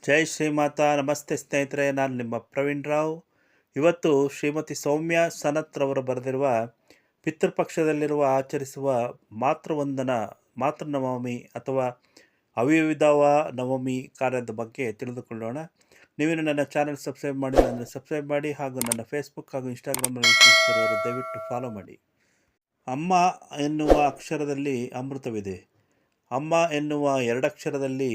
ಜೈ ಶ್ರೀಮಾತಾ. ನಮಸ್ತೆ ಸ್ನೇಹಿತರೆ, ನಾನು ನಿಮ್ಮ ಪ್ರವೀಣ್ ರಾವ್. ಇವತ್ತು ಶ್ರೀಮತಿ ಸೌಮ್ಯ ಸನತ್ ರವರು ಬರೆದಿರುವ ಪಿತೃಪಕ್ಷದಲ್ಲಿರುವ ಆಚರಿಸುವ ಮಾತೃವಂದನ ಮಾತೃನವಮಿ ಅಥವಾ ಅವಿವಿಧವ ನವಮಿ ಕಾರ್ಯದ ಬಗ್ಗೆ ತಿಳಿದುಕೊಳ್ಳೋಣ. ನೀವೇನು ನನ್ನ ಚಾನಲ್ ಸಬ್ಸ್ಕ್ರೈಬ್ ಮಾಡಿಲ್ಲ ಅಂದರೆ ಸಬ್ಸ್ಕ್ರೈಬ್ ಮಾಡಿ, ಹಾಗೂ ನನ್ನ ಫೇಸ್ಬುಕ್ ಹಾಗೂ ಇನ್ಸ್ಟಾಗ್ರಾಮ್ನಲ್ಲಿ ವೀಕ್ಷಿಸುತ್ತಿರುವವರು ದಯವಿಟ್ಟು ಫಾಲೋ ಮಾಡಿ. ಅಮ್ಮ ಎನ್ನುವ ಅಕ್ಷರದಲ್ಲಿ ಅಮೃತವಿದೆ. ಅಮ್ಮ ಎನ್ನುವ ಎರಡಕ್ಷರದಲ್ಲಿ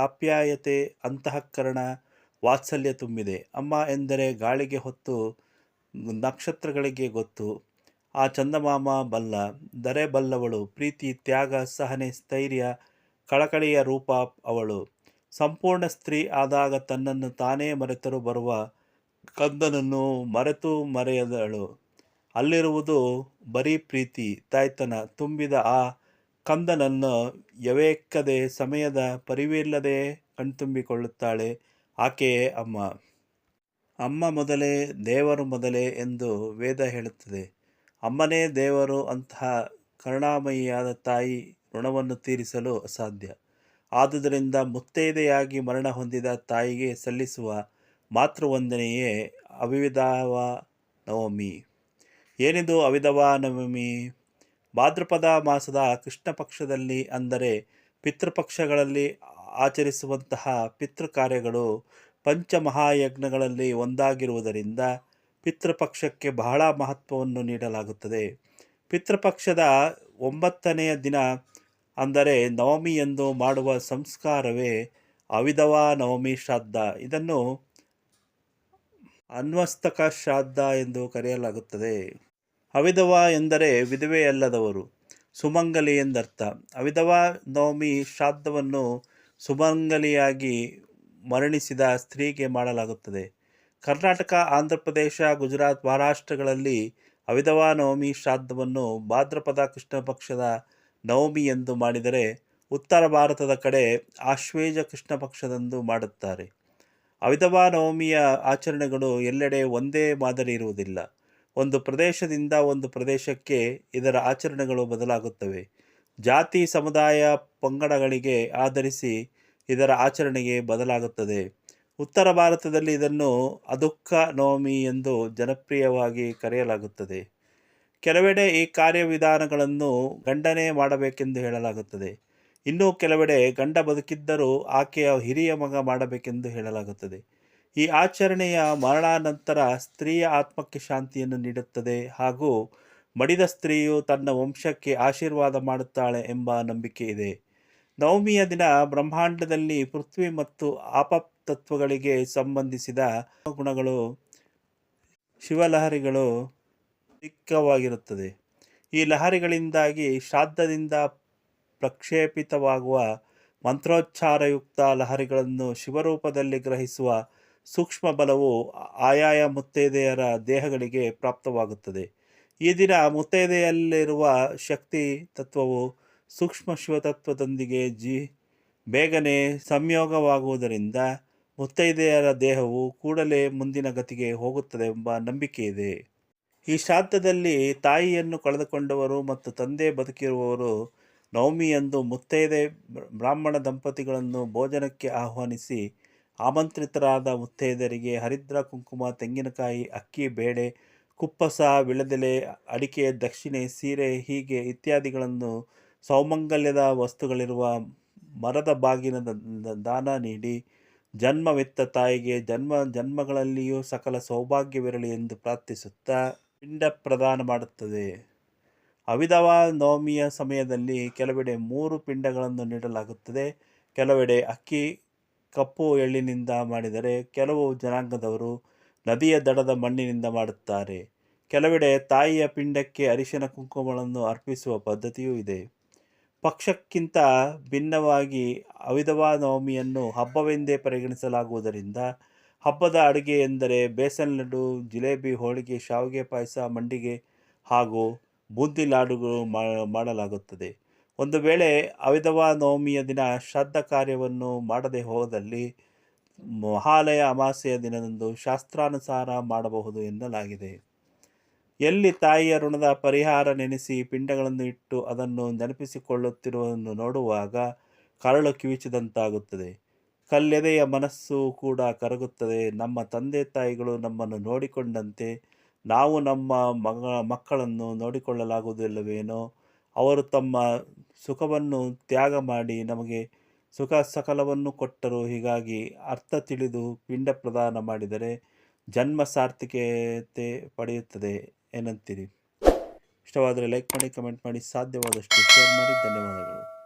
ಆಪ್ಯಾಯತೆ, ಅಂತಃಕರಣ, ವಾತ್ಸಲ್ಯ ತುಂಬಿದೆ. ಅಮ್ಮ ಎಂದರೆ ಗಾಳಿಗೆ ಹೊತ್ತು, ನಕ್ಷತ್ರಗಳಿಗೆ ಗೊತ್ತು. ಆ ಚಂದಮಾಮ ಬಲ್ಲ, ದರೆ ಬಲ್ಲವಳು. ಪ್ರೀತಿ, ತ್ಯಾಗ, ಸಹನೆ, ಸ್ಥೈರ್ಯ, ಕಳಕಳಿಯ ರೂಪ ಅವಳು. ಸಂಪೂರ್ಣ ಸ್ತ್ರೀ ಆದಾಗ ತನ್ನನ್ನು ತಾನೇ ಮರೆತರೂ ಬರುವ ಕಂದನನ್ನು ಮರೆಯದಳು. ಅಲ್ಲಿರುವುದು ಬರೀ ಪ್ರೀತಿ, ತಾಯ್ತನ ತುಂಬಿದ ಆ ಕಂದನನ್ನು ಯವೇಕ್ಕದೆ ಸಮಯದ ಪರಿವಿಲ್ಲದೆ ಕಣ್ತುಂಬಿಕೊಳ್ಳುತ್ತಾಳೆ. ಆಕೆಯೇ ಅಮ್ಮ. ಅಮ್ಮ ಮೊದಲೇ, ದೇವರು ಮೊದಲೇ ಎಂದು ವೇದ ಹೇಳುತ್ತದೆ. ಅಮ್ಮನೇ ದೇವರು. ಅಂತಹ ಕರುಣಾಮಯಿಯಾದ ತಾಯಿ ಋಣವನ್ನು ತೀರಿಸಲು ಅಸಾಧ್ಯ. ಆದುದರಿಂದ ಮುತ್ತೈದೆಯಾಗಿ ಮರಣ ಹೊಂದಿದ ತಾಯಿಗೆ ಸಲ್ಲಿಸುವ ಮಾತೃವಂದನೆಯೇ ಅವಿವಿಧವ ನವಮಿ. ಏನಿದು ಅವಿಧವ ನವಮಿ? ಭಾದ್ರಪದ ಮಾಸದ ಕೃಷ್ಣ ಪಕ್ಷದಲ್ಲಿ, ಅಂದರೆ ಪಿತೃಪಕ್ಷಗಳಲ್ಲಿ ಆಚರಿಸುವಂತಹ ಪಿತೃಕಾರ್ಯಗಳು ಪಂಚಮಹಾಯಜ್ಞಗಳಲ್ಲಿ ಒಂದಾಗಿರುವುದರಿಂದ ಪಿತೃಪಕ್ಷಕ್ಕೆ ಬಹಳ ಮಹತ್ವವನ್ನು ನೀಡಲಾಗುತ್ತದೆ. ಪಿತೃಪಕ್ಷದ 9ನೆಯ ದಿನ, ಅಂದರೆ ನವಮಿ ಎಂದು ಮಾಡುವ ಸಂಸ್ಕಾರವೇ ಅವಿಧವ ನವಮಿ ಶ್ರಾದ್ದ. ಇದನ್ನು ಅನ್ವಸ್ತಕ ಶ್ರಾದ್ದ ಎಂದು ಕರೆಯಲಾಗುತ್ತದೆ. ಅವಿಧವ ಎಂದರೆ ವಿಧವೆಯಲ್ಲದವರು, ಸುಮಂಗಲಿ ಎಂದರ್ಥ. ಅವಿಧವ ನವಮಿ ಶ್ರಾದ್ದವನ್ನು ಸುಮಂಗಲಿಯಾಗಿ ಮರಣಿಸಿದ ಸ್ತ್ರೀಗೆ ಮಾಡಲಾಗುತ್ತದೆ. ಕರ್ನಾಟಕ, ಆಂಧ್ರ ಪ್ರದೇಶ, ಗುಜರಾತ್, ಮಹಾರಾಷ್ಟ್ರಗಳಲ್ಲಿ ಅವಿಧವ ನವಮಿ ಶ್ರಾದ್ದವನ್ನು ಭಾದ್ರಪದ ಕೃಷ್ಣ ಪಕ್ಷದ ನವಮಿ ಎಂದು ಮಾಡಿದರೆ, ಉತ್ತರ ಭಾರತದ ಕಡೆ ಆಶ್ವೇಜ ಕೃಷ್ಣ ಪಕ್ಷದಂದು ಮಾಡುತ್ತಾರೆ. ಅವಿಧವ ನವಮಿಯ ಆಚರಣೆಗಳು ಎಲ್ಲೆಡೆ ಒಂದೇ ಮಾದರಿ ಇರುವುದಿಲ್ಲ. ಒಂದು ಪ್ರದೇಶದಿಂದ ಒಂದು ಪ್ರದೇಶಕ್ಕೆ ಇದರ ಆಚರಣೆಗಳು ಬದಲಾಗುತ್ತವೆ. ಜಾತಿ, ಸಮುದಾಯ, ಪಂಗಡಗಳಿಗೆ ಆಧರಿಸಿ ಇದರ ಆಚರಣೆಗೆ ಬದಲಾಗುತ್ತದೆ. ಉತ್ತರ ಭಾರತದಲ್ಲಿ ಇದನ್ನು ಅದುಃಖ ನವಮಿ ಎಂದು ಜನಪ್ರಿಯವಾಗಿ ಕರೆಯಲಾಗುತ್ತದೆ. ಕೆಲವೆಡೆ ಈ ಕಾರ್ಯವಿಧಾನಗಳನ್ನು ಗಂಡನೇ ಮಾಡಬೇಕೆಂದು ಹೇಳಲಾಗುತ್ತದೆ. ಇನ್ನು ಕೆಲವೆಡೆ ಗಂಡ ಬದುಕಿದ್ದರೂ ಆಕೆಯ ಹಿರಿಯ ಮಗ ಮಾಡಬೇಕೆಂದು ಹೇಳಲಾಗುತ್ತದೆ. ಈ ಆಚರಣೆಯ ಮರಣಾನಂತರ ಸ್ತ್ರೀಯ ಆತ್ಮಕ್ಕೆ ಶಾಂತಿಯನ್ನು ನೀಡುತ್ತದೆ, ಹಾಗೂ ಮಡಿದ ಸ್ತ್ರೀಯು ತನ್ನ ವಂಶಕ್ಕೆ ಆಶೀರ್ವಾದ ಮಾಡುತ್ತಾಳೆ ಎಂಬ ನಂಬಿಕೆ ಇದೆ. ನವಮಿಯ ದಿನ ಬ್ರಹ್ಮಾಂಡದಲ್ಲಿ ಪೃಥ್ವಿ ಮತ್ತು ಆಪತತ್ವಗಳಿಗೆ ಸಂಬಂಧಿಸಿದ ಗುಣಗಳು, ಶಿವಲಹರಿಗಳು ದಿಕ್ಕವಾಗಿರುತ್ತದೆ. ಈ ಲಹರಿಗಳಿಂದಾಗಿ ಶ್ರಾದ್ದದಿಂದ ಪ್ರಕ್ಷೇಪಿತವಾಗುವ ಮಂತ್ರೋಚ್ಚಾರಯುಕ್ತ ಲಹರಿಗಳನ್ನು ಶಿವರೂಪದಲ್ಲಿ ಗ್ರಹಿಸುವ ಸೂಕ್ಷ್ಮ ಬಲವು ಆಯಾಯ ಮುತ್ತೈದೆಯರ ದೇಹಗಳಿಗೆ ಪ್ರಾಪ್ತವಾಗುತ್ತದೆ. ಈ ದಿನ ಮುತ್ತೈದೆಯಲ್ಲಿರುವ ಶಕ್ತಿ ತತ್ವವು ಸೂಕ್ಷ್ಮ ಶಿವತತ್ವದೊಂದಿಗೆ ಬೇಗನೆ ಸಂಯೋಗವಾಗುವುದರಿಂದ ಮುತ್ತೈದೆಯರ ದೇಹವು ಕೂಡಲೇ ಮುಂದಿನ ಗತಿಗೆ ಹೋಗುತ್ತದೆ ಎಂಬ ನಂಬಿಕೆ ಇದೆ. ಈ ಶ್ರಾದ್ದದಲ್ಲಿ ತಾಯಿಯನ್ನು ಕಳೆದುಕೊಂಡವರು ಮತ್ತು ತಂದೆ ಬದುಕಿರುವವರು ನವಮಿಯಂದು ಮುತ್ತೈದೆ ಬ್ರಾಹ್ಮಣ ದಂಪತಿಗಳನ್ನು ಭೋಜನಕ್ಕೆ ಆಹ್ವಾನಿಸಿ, ಆಮಂತ್ರಿತರಾದ ಮುತ್ತೈದೆಯರಿಗೆ ಹರಿದ್ರ, ಕುಂಕುಮ, ತೆಂಗಿನಕಾಯಿ, ಅಕ್ಕಿ, ಬೇಳೆ, ಕುಪ್ಪಸ, ವಿಳೆದೆಲೆ, ಅಡಿಕೆ, ದಕ್ಷಿಣೆ, ಸೀರೆ ಹೀಗೆ ಇತ್ಯಾದಿಗಳನ್ನು ಸೌಮಂಗಲ್ಯದ ವಸ್ತುಗಳಿರುವ ಮರದ ಬಾಗಿನ ದಾನ ನೀಡಿ, ಜನ್ಮವೆತ್ತ ತಾಯಿಗೆ ಜನ್ಮಗಳಲ್ಲಿಯೂ ಸಕಲ ಸೌಭಾಗ್ಯವಿರಲಿ ಎಂದು ಪ್ರಾರ್ಥಿಸುತ್ತಾ ಪಿಂಡ ಪ್ರದಾನ ಮಾಡುತ್ತದೆ. ಅವಿಧವ ನವಮಿಯ ಸಮಯದಲ್ಲಿ ಕೆಲವೆಡೆ 3 ಪಿಂಡಗಳನ್ನು ನೀಡಲಾಗುತ್ತದೆ. ಕೆಲವೆಡೆ ಅಕ್ಕಿ, ಕಪ್ಪು ಎಳ್ಳಿನಿಂದ ಮಾಡಿದರೆ, ಕೆಲವು ಜನಾಂಗದವರು ನದಿಯ ದಡದ ಮಣ್ಣಿನಿಂದ ಮಾಡುತ್ತಾರೆ. ಕೆಲವೆಡೆ ತಾಯಿಯ ಪಿಂಡಕ್ಕೆ ಅರಿಶಿನ ಕುಂಕುಮಗಳನ್ನು ಅರ್ಪಿಸುವ ಪದ್ಧತಿಯೂ ಇದೆ. ಪಕ್ಷಕ್ಕಿಂತ ಭಿನ್ನವಾಗಿ ಅವಿಧವ ನವಮಿಯನ್ನು ಹಬ್ಬವೆಂದೇ ಪರಿಗಣಿಸಲಾಗುವುದರಿಂದ ಹಬ್ಬದ ಅಡುಗೆ ಎಂದರೆ ಬೇಸನ್ ಲಡ್ಡು, ಜಿಲೇಬಿ, ಹೋಳಿಗೆ, ಶಾವಿಗೆ ಪಾಯಸ, ಮಂಡಿಗೆ ಹಾಗೂ ಬೂಂದಿ ಲಾಡುಗಳು ಮಾಡಲಾಗುತ್ತದೆ. ಒಂದು ವೇಳೆ ಅವಿಧವ ನವಮಿಯ ದಿನ ಶ್ರಾದ್ದ ಕಾರ್ಯವನ್ನು ಮಾಡದೆ ಹೋದಲ್ಲಿ ಮಹಾಲಯ ಅಮಾವಾಸ್ಯೆಯ ದಿನದಂದು ಶಾಸ್ತ್ರಾನುಸಾರ ಮಾಡಬಹುದು ಎನ್ನಲಾಗಿದೆ. ಎಲ್ಲಿ ತಾಯಿಯ ಋಣದ ಪರಿಹಾರ ನೆನೆಸಿ ಪಿಂಡಗಳನ್ನು ಇಟ್ಟು ಅದನ್ನು ನೆನಪಿಸಿಕೊಳ್ಳುತ್ತಿರುವುದನ್ನು ನೋಡುವಾಗ ಕರಳು ಕಿವಿಚಿದಂತಾಗುತ್ತದೆ. ಕಲ್ಲೆದೆಯ ಮನಸ್ಸು ಕೂಡ ಕರಗುತ್ತದೆ. ನಮ್ಮ ತಂದೆ ತಾಯಿಗಳು ನಮ್ಮನ್ನು ನೋಡಿಕೊಂಡಂತೆ ನಾವು ನಮ್ಮ ಮಕ್ಕಳನ್ನು ನೋಡಿಕೊಳ್ಳಲಾಗುವುದಿಲ್ಲವೇನೋ? ಅವರು ತಮ್ಮ ಸುಖವನ್ನು ತ್ಯಾಗ ಮಾಡಿ ನಮಗೆ ಸುಖ ಸಕಲವನ್ನು ಕೊಟ್ಟರು. ಹೀಗಾಗಿ ಅರ್ಥ ತಿಳಿದು ಪಿಂಡ ಪ್ರದಾನ ಮಾಡಿದರೆ ಜನ್ಮ ಸಾರ್ಥಕತೆ ಪಡೆಯುತ್ತದೆ. ಏನಂತೀರಿ? ಇಷ್ಟವಾದರೆ ಲೈಕ್ ಮಾಡಿ, ಕಮೆಂಟ್ ಮಾಡಿ, ಸಾಧ್ಯವಾದಷ್ಟು ಶೇರ್ ಮಾಡಿ. ಧನ್ಯವಾದಗಳು.